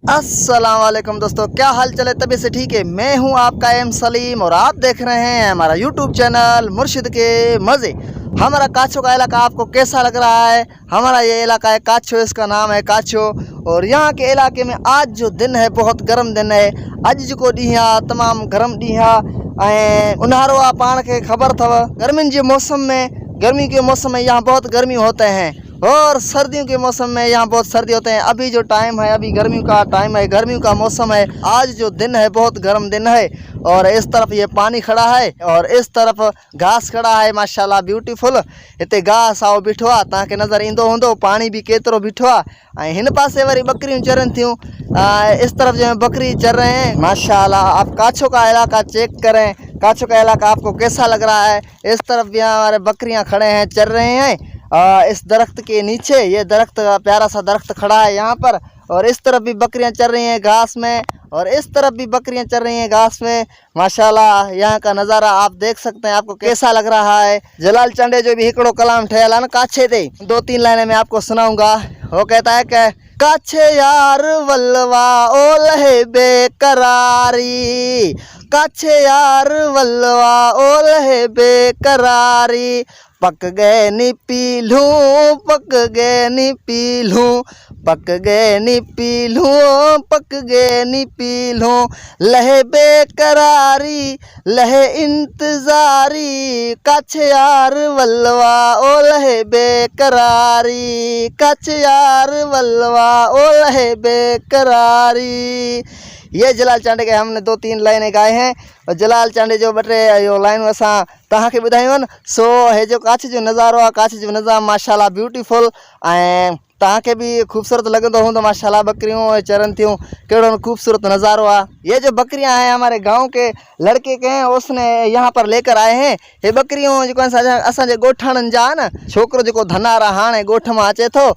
अस्सलाम वालेकुम दोस्तों, क्या हाल चले? तबी से ठीक है। मैं हूं आपका एम सलीम और आप देख रहे हैं हमारा यूट्यूब चैनल मुर्शिद के मज़े। हमारा काछो का इलाका आपको कैसा लग रहा है? हमारा ये इलाका है काछो, इसका नाम है काछो। और यहाँ के इलाके में आज जो दिन है बहुत गर्म दिन है। अज जो ॾींहुं आहे तमामु गर्म ॾींहुं आहे ऐं ऊन्हारो आहे। पाण खे ख़बर अथव गर्मियुनि जे मौसम में, गर्मी के मौसम में यहाँ बहुत गर्मी होते हैं और सर्दियों के मौसम में यहाँ बहुत सर्दी होते हैं। अभी जो टाइम है अभी गर्मियों का टाइम है, गर्मियों का मौसम है। आज जो दिन है बहुत गर्म दिन है और इस तरफ ये पानी खड़ा है और इस तरफ घास खड़ा है माशाल्लाह ब्यूटीफुल। इतने घास आओ बीठो आहे, तव्हांखे नज़र ईंदो हूंदो। पानी भी केतिरो बीठो आहे। हिन पासे वरी बकरियूं चरन थियूं। इस तरफ जो है बकरी चर रहे हैं माशाल्लाह। आप काछो का इलाका चेक करें, काछो का इलाका आपको कैसा लग रहा है? इस तरफ भी हमारे बकरियां खड़े हैं, चर रहे हैं इस दरख्त के नीचे। ये दरख्त प्यारा सा दरख्त खड़ा है यहाँ पर और इस तरफ भी बकरियां चर रही हैं घास में और इस तरफ भी बकरियां चर रही हैं घास में माशाल्लाह। यहाँ का नज़ारा आप देख सकते हैं, आपको कैसा लग रहा है? जलाल चंडे जो भी हिकड़ो कलाम ठहल है ना काछे ते, 2-3 लाइनें मैं आपको सुनाऊंगा। वो कहता है कि काछे यार वल्लवा ओ लहे बेकरारी, काछे यार वल्लवा ओ लहे बेकरारी, पक गए नी पीलू, पक गए नी पीलू, पक गए नी पीलू, पक गए नी पीलू, लहे बेकरारी लहे इंतजारी, काछे यार वल्लवा ओ लहे बेकरारी, काछे यार वल्लवा ओ लहे बेकरारी। ये जलाल चांडे के हमने 2-3 लाइनें गाए हैं और जलाल चांडे जो बटे यो लाइन असां तव्हांखे ॿुधायूं आहिनि। सो हे जो काछ जो नज़ारो आहे, काछ जो नज़ारो माशाल्लाह ब्यूटीफुल ऐं तव्हांखे भी खूबसूरत लगंदो हूंदो माशाल्लाह। बकरियों चरन थियूं, कहिड़ो खूबसूरत नज़ारो आहे। ये जो बकरियां हैं हमारे गांव के लड़के के हैं, उसने यहाँ पर लेकर आए हैं। ये बकरियों जो असांजे ॻोठाणनि जा न छोकिरो जेको धनार हाणे ॻोठ मां अचे थो,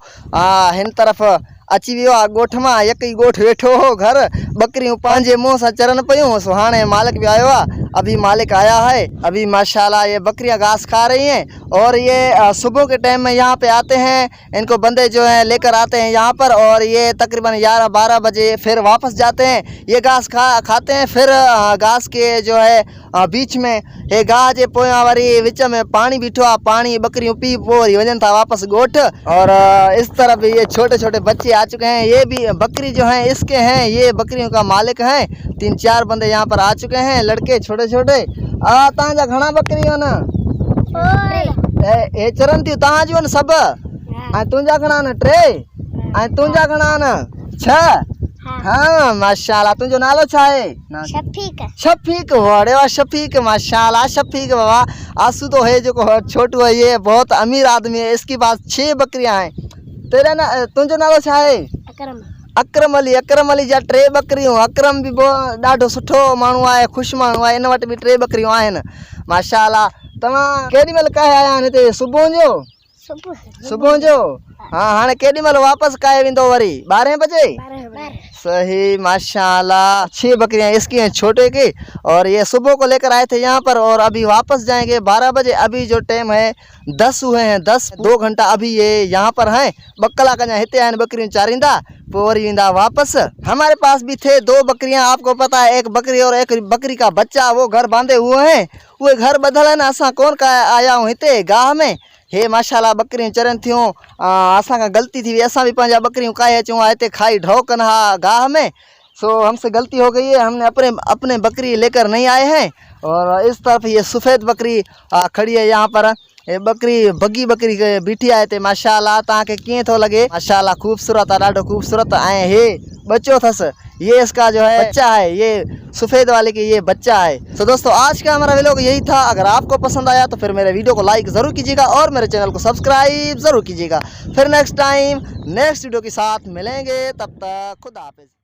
हिन तरफ़ अची वियो आहे ॻोठ मां। यक ई ॻोठ वेठो हो घर, बकरियों पंहिंजे मुंहं सां चरन पियूं। सो हाणे मालिक भी आयो आहे, अभी मालिक आया है। अभी माशाल्लाह ये बकरियां घास खा रही हैं और ये सुबह के टाइम में यहाँ पे आते हैं। इनको बंदे जो हैं लेकर आते हैं यहाँ पर और ये तकरीबन 11-12 बजे फिर वापस जाते हैं। ये घास खाते हैं। फिर घास के जो है बीच में ये घाह जे पोयां वरी विच में पानी बीठो आहे। पानी बकरियों पी पोइ वरी वञनि था वापस ॻोठ। और इस तरफ ये छोटे छोटे बच्चे आ चुके हैं। ये भी बकरी जो हैं इसके हैं, ये बकरियों का मालिक हैं। 3-4 बंदे यहाँ पर आ चुके हैं, लड़के छोटे छोटे। तव्हांजा घणा बकरियूं आहिनि? हे चरन थियूं तव्हां जूं आहिनि सभु? ऐं तुंहिंजा घणा आहिनि? 3। ऐं तुंहिंजा घणा आहिनि? 6। हाँ माशाल्लाह। तुझो नालो छा है? शफीक। शफीक, अरे वाह शफीक माशाल्लाह। शफीक बाबा आंसू तो है जो छोटू है, ये बहुत अमीर आदमी है। इसके पास 6 बकरियां हैं। तेरा ना तुझो नालो छा है? अकरम। अकरम अली। अकरम अली जा 3 बकरियूं। अकरम भी ॾाढो सुठो माण्हू आहे, ख़ुशि माण्हू आहे। इन वटि भी 3 बकरियूं आहिनि माशाल्लाह। तव्हां केॾी महिल काए आया आहिनि हिते? सुबुह जो? सुबुह जो। हाँ हाणे केॾी महिल वापस काए वेंदो वरी? 12 बजे? सही माशाल्लाह। 6 बकरियां इसकी हैं छोटे की और ये सुबह को लेकर आए थे यहाँ पर और अभी वापस जाएंगे 12 बजे। अभी जो टाइम है 10 हुए हैं, 10 2 घंटा अभी ये यहाँ पर हैं। 2 कलाक अञा हिते आहिनि, बकरियूं चारींदा पोइ वरी वेंदा वापस। हमारे पास भी थे 2 बकरियां, आपको पता है, एक बकरी और एक बकरी का बच्चा। वो घर बांधे हुए हैं, वो घर बदल है ना। असां कौन का आया हूँ हिते गाह में। हे माशाल्लाह बकरियूं चरन थियूं। असां खां गलती थी हुई, असां भी पंहिंजा बकरियूं काए अचूं हिते खाई ढो कनि हा गाह में। सो हमसे गलती हो गई है, हमने अपने बकरी लेकर नहीं आए हैं। और इस तरफ ये सफ़ेद बकरी खड़ी है यहाँ पर। ये बकरी बगी बकरी बीठी आहे हिते माशाल्लाह। तव्हांखे कीअं थो लगे? माशाल्लाह खूबसूरत आहे, ॾाढो खूबसूरत। ऐं हे बच्चो अथसि, ये इसका जो है बच्चा है, ये सफ़ेद वाले की ये बच्चा है। तो दोस्तों आज का हमारा व्लॉग यही था। अगर आपको पसंद आया तो फिर मेरे वीडियो को लाइक ज़रूर कीजिएगा और मेरे चैनल को सब्सक्राइब ज़रूर कीजिएगा। फिर नेक्स्ट टाइम नेक्स्ट वीडियो के साथ मिलेंगे, तब तक खुदा हाफिज़।